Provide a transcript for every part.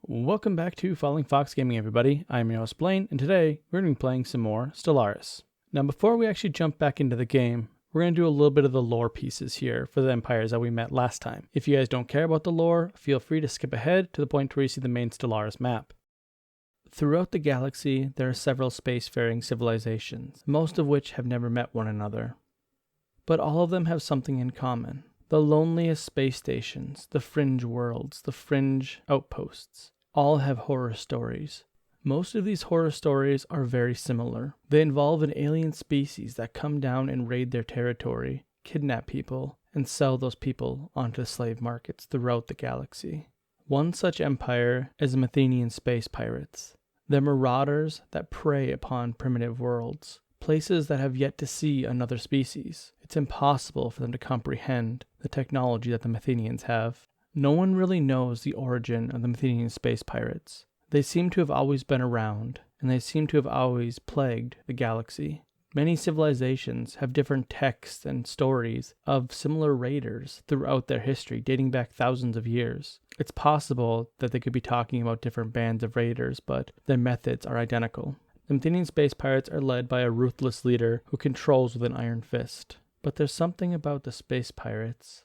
Welcome back to FallingFoxGaming, everybody. I'm your host Blaine, and today we're going to be playing some more Stellaris. Now, before we actually jump back into the game, we're going to do a little bit of the lore pieces here for the empires that we met last time. If you guys don't care about the lore, feel free to skip ahead to the point where you see the main Stellaris map. Throughout the galaxy, there are several spacefaring civilizations, most of which have never met one another. But all of them have something in common. The loneliest space stations, the fringe worlds, the fringe outposts, all have horror stories. Most of these horror stories are very similar. They involve an alien species that come down and raid their territory, kidnap people, and sell those people onto slave markets throughout the galaxy. One such empire is the Athenian space pirates. They're marauders that prey upon primitive worlds, places that have yet to see another species. It's impossible for them to comprehend the technology that the Athenians have. No one really knows the origin of the Athenian space pirates. They seem to have always been around, and they seem to have always plagued the galaxy. Many civilizations have different texts and stories of similar raiders throughout their history, dating back thousands of years. It's possible that they could be talking about different bands of raiders, but their methods are identical. The Athenian space pirates are led by a ruthless leader who controls with an iron fist. But there's something about the space pirates.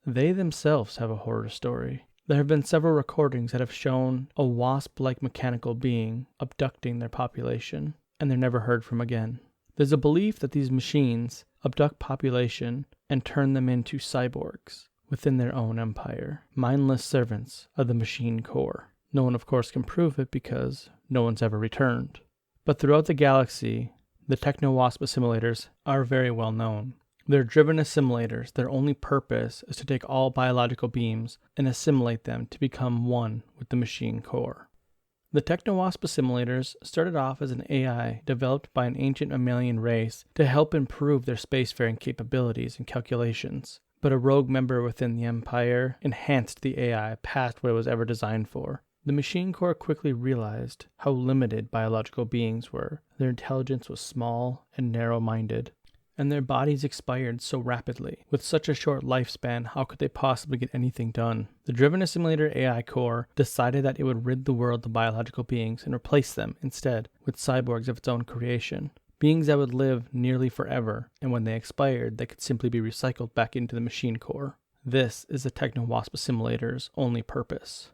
They themselves have a horror story. There have been several recordings that have shown a wasp-like mechanical being abducting their population, and they're never heard from again. There's a belief that these machines abduct population and turn them into cyborgs within their own empire, mindless servants of the machine core. No one, of course, can prove it because no one's ever returned. But throughout the galaxy, the Techno-Wasp assimilators are very well known. They're driven assimilators. Their only purpose is to take all biological beams and assimilate them to become one with the machine core. The Techno-Wasp assimilators started off as an AI developed by an ancient mammalian race to help improve their spacefaring capabilities and calculations. But a rogue member within the Empire enhanced the AI past what it was ever designed for. The machine core quickly realized how limited biological beings were. Their intelligence was small and narrow-minded, and their bodies expired so rapidly. With such a short lifespan, how could they possibly get anything done? The driven assimilator AI core decided that it would rid the world of biological beings and replace them instead with cyborgs of its own creation. Beings that would live nearly forever, and when they expired, they could simply be recycled back into the machine core. This is the Techno-Wasp assimilator's only purpose.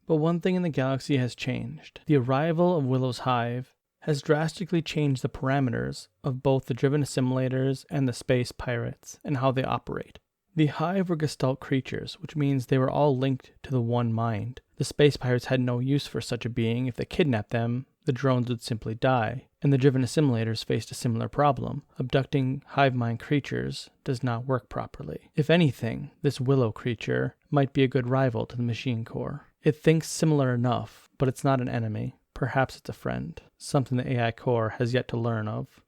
But one thing in the galaxy has changed. The arrival of Willow's Hive has drastically changed the parameters of both the driven assimilators and the space pirates and how they operate. The Hive were gestalt creatures, which means they were all linked to the one mind. The space pirates had no use for such a being. If they kidnapped them, the drones would simply die. And the driven assimilators faced a similar problem. Abducting Hive Mind creatures does not work properly. If anything, this Willow creature might be a good rival to the machine core. It thinks similar enough, but it's not an enemy. Perhaps it's a friend, something the AI core has yet to learn of.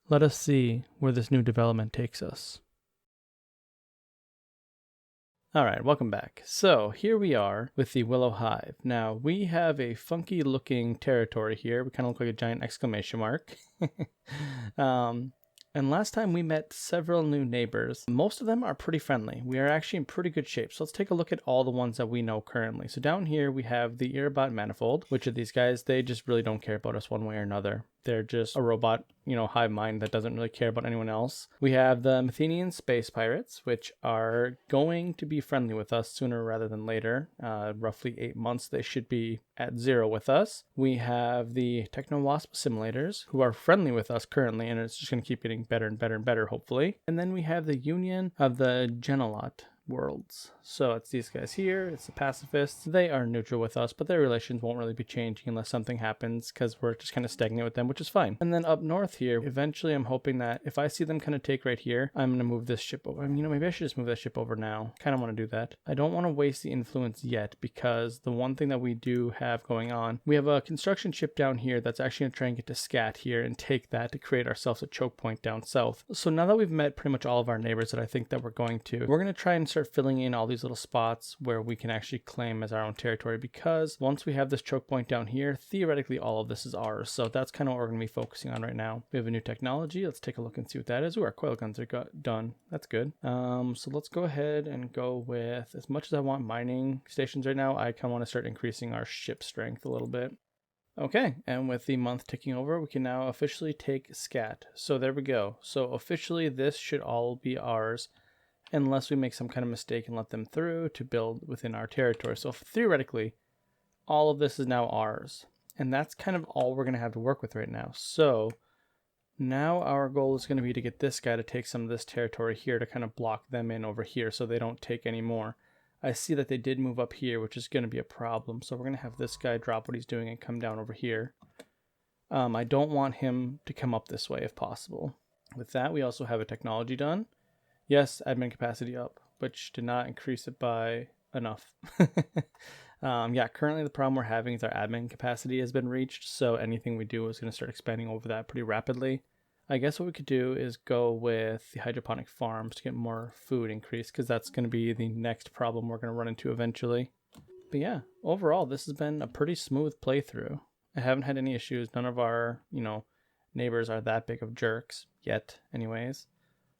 Let us see where this new development takes us. Alright, welcome back. So, here we are with the Willow Hive. Now, we have a funky looking territory here. We kind of look like a giant exclamation mark. And last time we met several new neighbors. Most of them are pretty friendly. We are actually in pretty good shape. So let's take a look at all the ones that we know currently. So down here we have the Erebot Manifold, which are these guys. They just really don't care about us one way or another. They're just a robot, Hive Mind that doesn't really care about anyone else. We have the Athenian Space Pirates, which are going to be friendly with us sooner rather than later. Roughly 8 months, they should be at 0 with us. We have the Techno-Wasp assimilators, who are friendly with us currently, and it's just going to keep getting better and better and better, hopefully. And then we have the Union of the Genelot worlds. So it's these guys here, it's the pacifists. They are neutral with us, but their relations won't really be changing unless something happens because we're just kind of stagnant with them, which is fine. And then up north here, eventually I'm hoping that if I see them kind of take right here, I'm going to move this ship over. Maybe I should just move that ship over now. Kind of want to do that. I don't want to waste the influence yet because the one thing that we do have going on, we have a construction ship down here that's actually going to try and get to Scat here and take that to create ourselves a choke point down south. So now that we've met pretty much all of our neighbors that I think that we're going to try and start filling in all these little spots where we can actually claim as our own territory, because once we have this choke point down here, theoretically all of this is ours. So that's kind of what we're going to be focusing on right now. We have a new technology. Let's take a look and see what that is. Ooh, our coil guns are done. That's good. So let's go ahead and go with, as much as I want mining stations right now, I kind of want to start increasing our ship strength a little bit. Okay, and with the month ticking over, we can now officially take scat. So there we go. So officially this should all be ours, unless we make some kind of mistake and let them through to build within our territory. So theoretically, all of this is now ours. And that's kind of all we're going to have to work with right now. So now our goal is going to be to get this guy to take some of this territory here to kind of block them in over here so they don't take any more. I see that they did move up here, which is going to be a problem. So we're going to have this guy drop what he's doing and come down over here. I don't want him to come up this way if possible. With that, we also have a technology done. Yes, admin capacity up, which did not increase it by enough. Yeah, currently the problem we're having is our admin capacity has been reached, so anything we do is going to start expanding over that pretty rapidly. I guess what we could do is go with the hydroponic farms to get more food increase, because that's going to be the next problem we're going to run into eventually. But yeah, overall, this has been a pretty smooth playthrough. I haven't had any issues. None of our, neighbors are that big of jerks yet, anyways.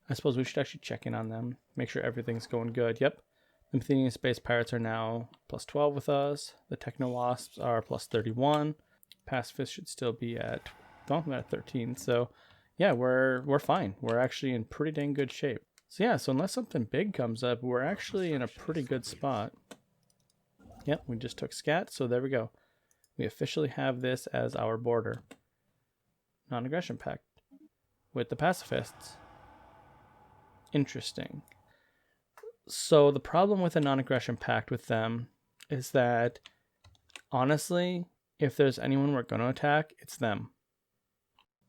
I suppose we should actually check in on them, make sure everything's going good. Yep, the Athenian Space Pirates are now plus 12 with us. The Techno Wasps are plus 31. Pacifist should still be at, well, I'm at 13, so yeah, we're fine. We're actually in pretty dang good shape. So yeah, so unless something big comes up, we're actually in a pretty good spot. Yep, we just took scat, so there we go. We officially have this as our border. Non-aggression pact with the pacifists. Interesting. So the problem with a non-aggression pact with them is that, honestly, if there's anyone we're going to attack, it's them.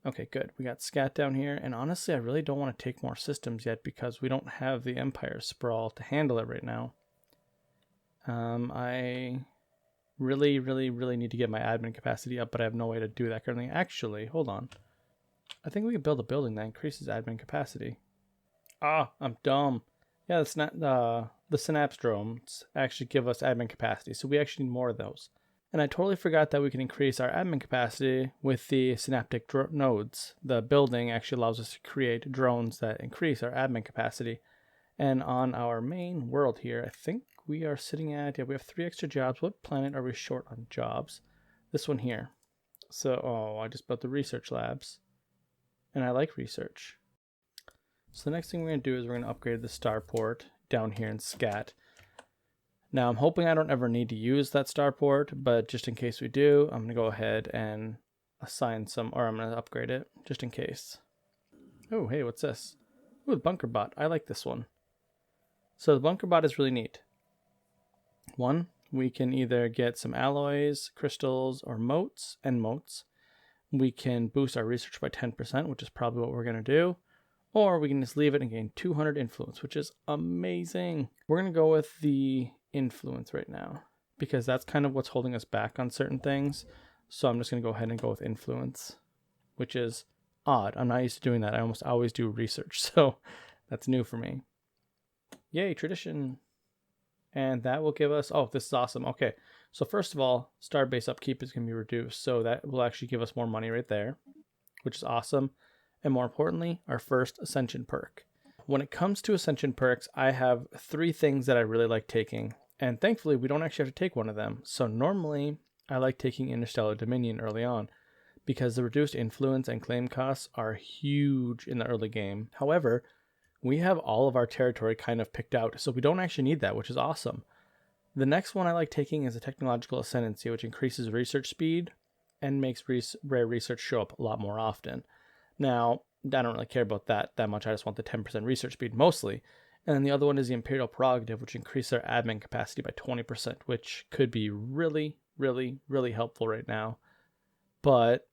Okay, good. We got scat down here, and honestly, I really don't want to take more systems yet because we don't have the Empire sprawl to handle it right now. I really need to get my admin capacity up, but I have no way to do that currently. Actually, hold on. I think we can build a building that increases admin capacity. Ah, I'm dumb. Yeah, the synapse drones actually give us admin capacity, so we actually need more of those. And I totally forgot that we can increase our admin capacity with the synaptic nodes. The building actually allows us to create drones that increase our admin capacity. And on our main world here, I think we are sitting at, yeah, we have 3 extra jobs. What planet are we short on jobs? This one here. So, I just built the research labs. And I like research. So the next thing we're going to do is we're going to upgrade the starport down here in scat. Now I'm hoping I don't ever need to use that starport, but just in case we do, I'm going to go ahead and assign some, or I'm going to upgrade it just in case. Oh, hey, what's this? Ooh, the bunker bot. I like this one. So the bunker bot is really neat. One, we can either get some alloys, crystals, or motes, and motes. We can boost our research by 10%, which is probably what we're going to do. Or we can just leave it and gain 200 influence, which is amazing. We're going to go with the influence right now, because that's kind of what's holding us back on certain things. So I'm just going to go ahead and go with influence, which is odd. I'm not used to doing that. I almost always do research, so that's new for me. Yay, tradition. And that will give us, oh, this is awesome. Okay, so first of all, starbase upkeep is going to be reduced, so that will actually give us more money right there, which is awesome. And more importantly, our first Ascension perk. When it comes to Ascension perks, I have 3 things that I really like taking. And thankfully, we don't actually have to take one of them. So normally, I like taking Interstellar Dominion early on, because the reduced influence and claim costs are huge in the early game. However, we have all of our territory kind of picked out, so we don't actually need that, which is awesome. The next one I like taking is a Technological Ascendancy, which increases research speed and makes rare research show up a lot more often. Now, I don't really care about that much. I just want the 10% research speed mostly. And then the other one is the Imperial Prerogative, which increases our admin capacity by 20%, which could be really helpful right now. But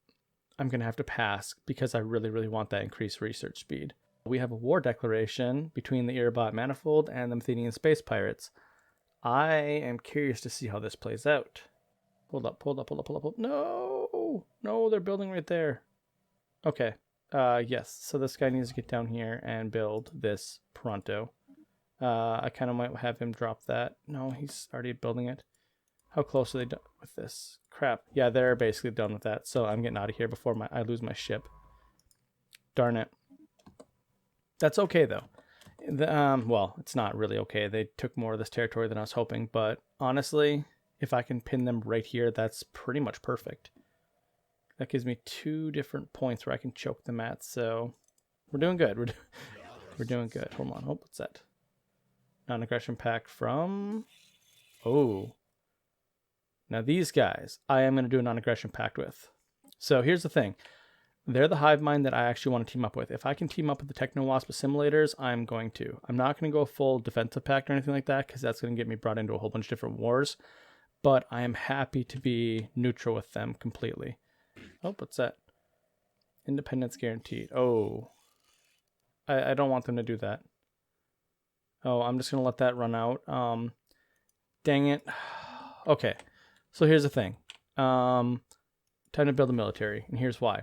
I'm going to have to pass because I really want that increased research speed. We have a war declaration between the Irabot Manifold and the Athenian Space Pirates. I am curious to see how this plays out. Hold up. No, they're building right there. Okay. Yes, so this guy needs to get down here and build this pronto. I kind of might have him drop that. No, he's already building it. How close are they done with this? Crap. Yeah, they're basically done with that. So I'm getting out of here before I lose my ship. Darn it. That's okay, though. Well, it's not really okay. They took more of this territory than I was hoping. But honestly, if I can pin them right here, that's pretty much perfect. That gives me 2 different points where I can choke them at. So we're doing good. We're doing good. Hold on. Oh, what's that? Non-aggression pact from... Oh. Now these guys, I am going to do a non-aggression pact with. So here's the thing. They're the Hive Mind that I actually want to team up with. If I can team up with the Techno-Wasp assimilators, I'm going to. I'm not going to go full defensive pact or anything like that because that's going to get me brought into a whole bunch of different wars. But I am happy to be neutral with them completely. Oh, what's that? Independence guaranteed. Oh. I don't want them to do that. Oh, I'm just going to let that run out. Dang it. Okay. So here's the thing. Time to build a military, and here's why.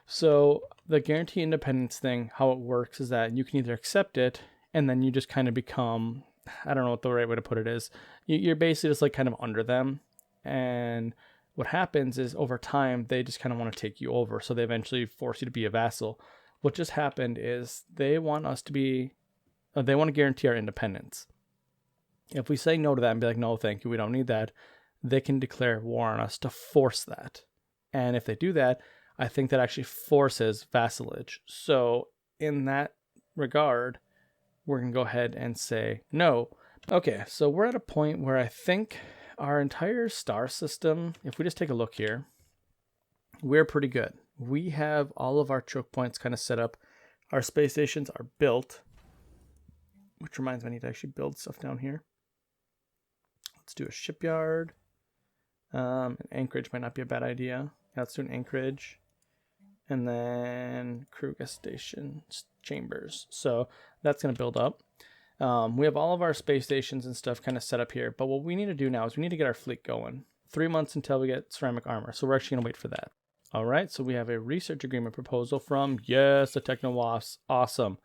So the guarantee independence thing, how it works is that you can either accept it, and then you just kind of become, I don't know what the right way to put it is. You're basically just like kind of under them, and what happens is over time, they just kind of want to take you over, so they eventually force you to be a vassal. What just happened is they want us to be, they want to guarantee our independence. If we say no to that and be like, no, thank you, we don't need that, they can declare war on us to force that. And if they do that, I think that actually forces vassalage. So in that regard, we're going to go ahead and say no. Okay, so we're at a point where I think our entire star system, if we just take a look here, we're pretty good. We have all of our choke points kind of set up. Our space stations are built, which reminds me I need to actually build stuff down here. Let's do a shipyard. An anchorage might not be a bad idea. Yeah, let's do an anchorage. And then crew guest station chambers. So that's going to build up. We have all of our space stations and stuff kind of set up here. But what we need to do now is we need to get our fleet going. 3 months until we get ceramic armor. So we're actually going to wait for that. All right. So we have a research agreement proposal from, yes, the Techno-Wasps. Awesome.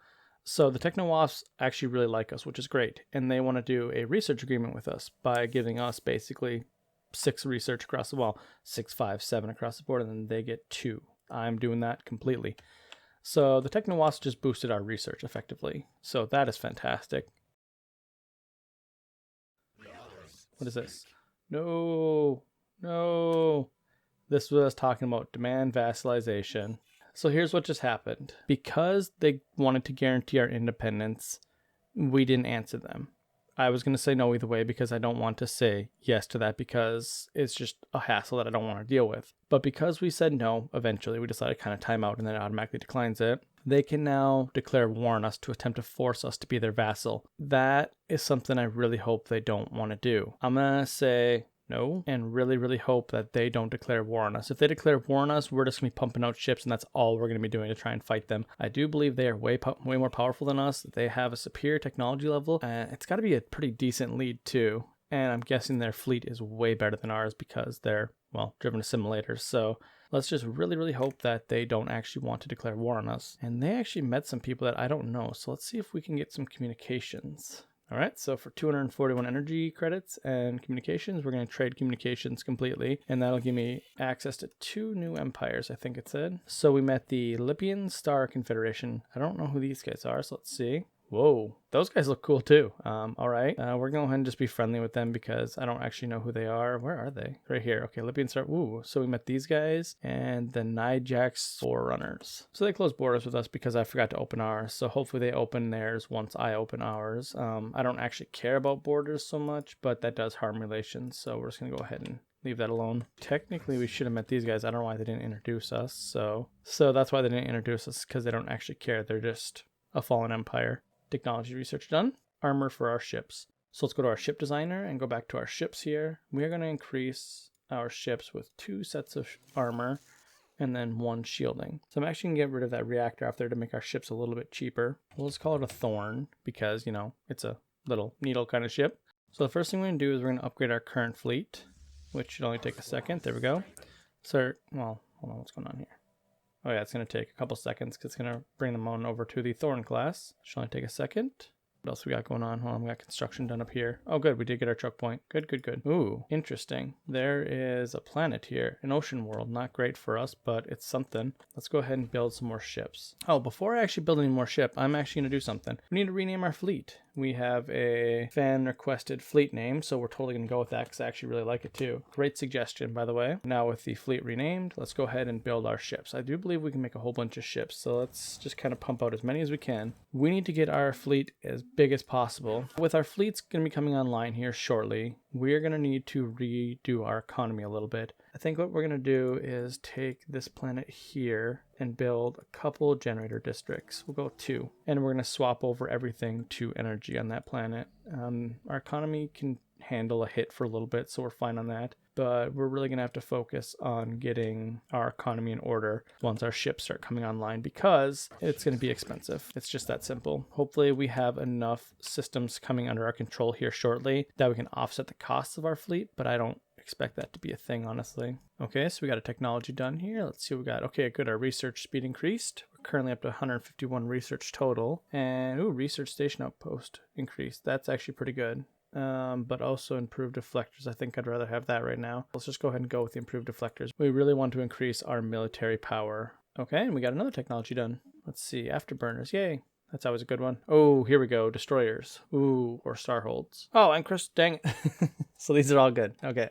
So the Techno-Wasps actually really like us, which is great. And they want to do a research agreement with us by giving us basically 6 research across the wall, 6, 5, 7 across the board, and then they get 2. I'm doing that completely. So the Techno-Wasp just boosted our research effectively. So that is fantastic. What is this? No. This was us talking about demand vassalization. So here's what just happened. Because they wanted to guarantee our independence, we didn't answer them. I was going to say no either way because I don't want to say yes to that because it's just a hassle that I don't want to deal with. But because we said no, eventually we decided to kind of time out and then it automatically declines it. They can now declare war on us to attempt to force us to be their vassal. That is something I really hope they don't want to do. I'm going to say no and really hope that they don't declare war on us. If they declare war on us, we're just going to be pumping out ships and that's all we're going to be doing to try and fight them. I do believe they are way more powerful than us. They have a superior technology level. It's got to be a pretty decent lead too. And I'm guessing their fleet is way better than ours because they're, well, driven simulators. So let's just really hope that they don't actually want to declare war on us. And they actually met some people that I don't know. So let's see if we can get some communications. All right, so for 241 energy credits and communications, we're going to trade communications completely, and that'll give me access to 2 new empires, I think it said. So we met the Libyan Star Confederation. I don't know who these guys are, so let's see. Whoa, those guys look cool too. All right, we're going to go ahead and just be friendly with them because I don't actually know who they are. Where are they? Right here. Okay, Libyan Star. Ooh, so we met these guys and the Nijax Forerunners. So they closed borders with us because I forgot to open ours. So hopefully they open theirs once I open ours. I don't actually care about borders so much, but that does harm relations. So we're just going to go ahead and leave that alone. Technically, we should have met these guys. I don't know why they didn't introduce us. So that's why they didn't introduce us because they don't actually care. They're just a fallen empire. Technology research done. Armor for our ships. So let's go to our ship designer and go back to our ships here. We are going to increase our ships with 2 sets of armor and then 1 shielding. So I'm actually going to get rid of that reactor out there to make our ships a little bit cheaper. We'll just call it a Thorn because, you know, it's a little needle kind of ship. So the first thing we're going to do is we're going to upgrade our current fleet, which should only take a second. There we go. So, well, hold on, what's going on here? Oh yeah, it's going to take a couple seconds because it's going to bring them on over to the Thorn class. Should only take a second. What else we got going on? Hold on, we got construction done up here. Oh, good. We did get our choke point. Good, good, good. Ooh, interesting. There is a planet here, an ocean world. Not great for us, but it's something. Let's go ahead and build some more ships. Oh, before I actually build any more ship, I'm actually going to do something. We need to rename our fleet. We have a fan requested fleet name, so we're totally going to go with that because I actually really like it too. Great suggestion, by the way. Now with the fleet renamed, let's go ahead and build our ships. I do believe we can make a whole bunch of ships, so let's just kind of pump out as many as we can. We need to get our fleet as big as possible. With our fleets going to be coming online here shortly, we're going to need to redo our economy a little bit. I think what we're going to do is take this planet here and build a couple generator districts. We'll go 2. And we're going to swap over everything to energy on that planet. Our economy can handle a hit for a little bit, so we're fine on that. But we're really going to have to focus on getting our economy in order once our ships start coming online, because it's going to be expensive. It's just that simple. Hopefully we have enough systems coming under our control here shortly that we can offset the costs of our fleet, but I don't expect that to be a thing, honestly. Okay, so we got a technology done here. Let's see what we got. Okay, good. Our research speed increased. We're currently up to 151 research total. And, ooh, research station outpost increased. That's actually pretty good. But also improved deflectors. I think I'd rather have that right now. Let's just go ahead and go with the improved deflectors. We really want to increase our military power. Okay, and we got another technology done. Let's see, afterburners. Yay. That's always a good one. Oh, here we go. Destroyers. Ooh, or starholds. Oh, and Chris, dang it. So these are all good. Okay.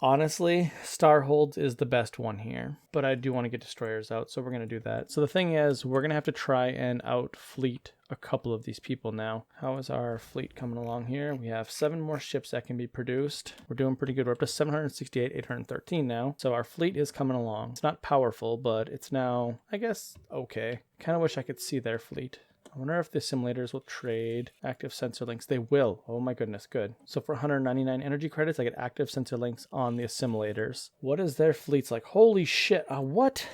Honestly, starholds is the best one here, but I do want to get destroyers out, so we're going to do that. So the thing is, we're going to have to try and outfleet a couple of these people now. How is our fleet coming along here? We have 7 more ships that can be produced. We're doing pretty good. We're up to 768, 813 now. So our fleet is coming along. It's not powerful, but it's now, I guess, okay. Kind of wish I could see their fleet. I wonder if the simulators will trade active sensor links. They will. Oh my goodness, good. So for 199 energy credits, I get active sensor links on the simulators. What is their fleets like? Holy shit. What?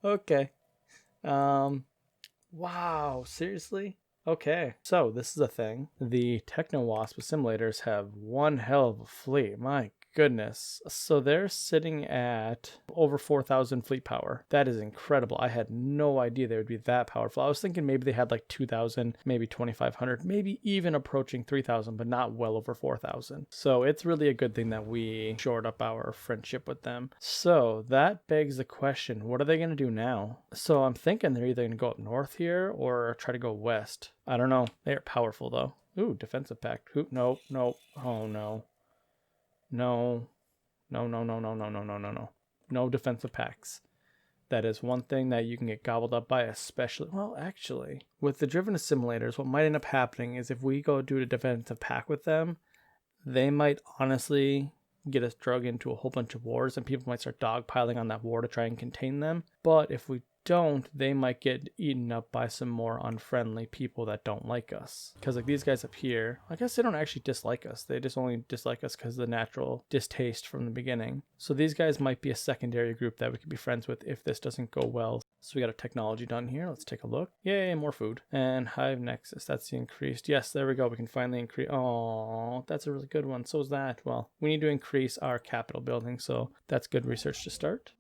Okay. Wow, seriously? Okay, so this is a thing. The Techno Wasp simulators have one hell of a fleet. My goodness. So they're sitting at over 4,000 fleet power. That is incredible. I had no idea they would be that powerful. I was thinking maybe they had like 2,000, maybe 2,500, maybe even approaching 3,000, but not well over 4,000. So it's really a good thing that we shored up our friendship with them. So that begs the question, what are they going to do now? So I'm thinking they're either going to go up north here or try to go west. I don't know. They're powerful though. Ooh, defensive pact. Nope, nope. Oh no. No, no, no, no, no, no, no, no, no, no. No defensive packs. That is one thing that you can get gobbled up by, especially, well, actually, with the driven simulators, what might end up happening is if we go do a defensive pack with them, they might honestly get us drug into a whole bunch of wars and people might start dogpiling on that war to try and contain them. But if we don't, they might get eaten up by some more unfriendly people that don't like us. Because like these guys up here, I guess they don't actually dislike us. They just only dislike us because of the natural distaste from the beginning. So these guys might be a secondary group that we could be friends with if this doesn't go well. So we got a technology done here. Let's take a look. Yay, more food. And Hive Nexus, that's the increased. Yes, there we go. We can finally increase. Oh, that's a really good one. So is that. Well, we need to increase our capital building. So that's good research to start.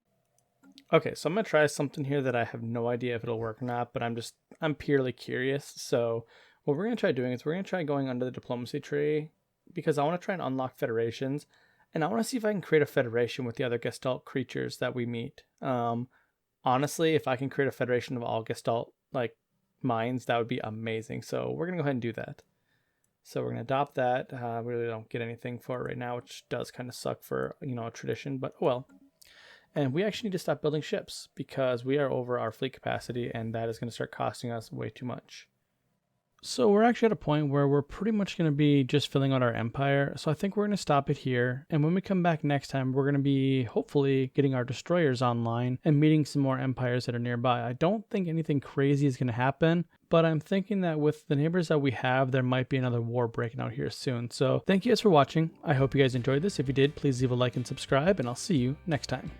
Okay, so I'm going to try something here that I have no idea if it'll work or not, but I'm purely curious. So what we're going to try doing is we're going to try going under the diplomacy tree because I want to try and unlock federations. And I want to see if I can create a federation with the other Gestalt creatures that we meet. Honestly, if I can create a federation of all Gestalt like minds, that would be amazing. So we're going to go ahead and do that. So we're going to adopt that. We really don't get anything for it right now, which does kind of suck for, you know, a tradition, but oh well. And we actually need to stop building ships because we are over our fleet capacity and that is going to start costing us way too much. So we're actually at a point where we're pretty much going to be just filling out our empire. So I think we're going to stop it here. And when we come back next time, we're going to be hopefully getting our destroyers online and meeting some more empires that are nearby. I don't think anything crazy is going to happen, but I'm thinking that with the neighbors that we have, there might be another war breaking out here soon. So thank you guys for watching. I hope you guys enjoyed this. If you did, please leave a like and subscribe, and I'll see you next time.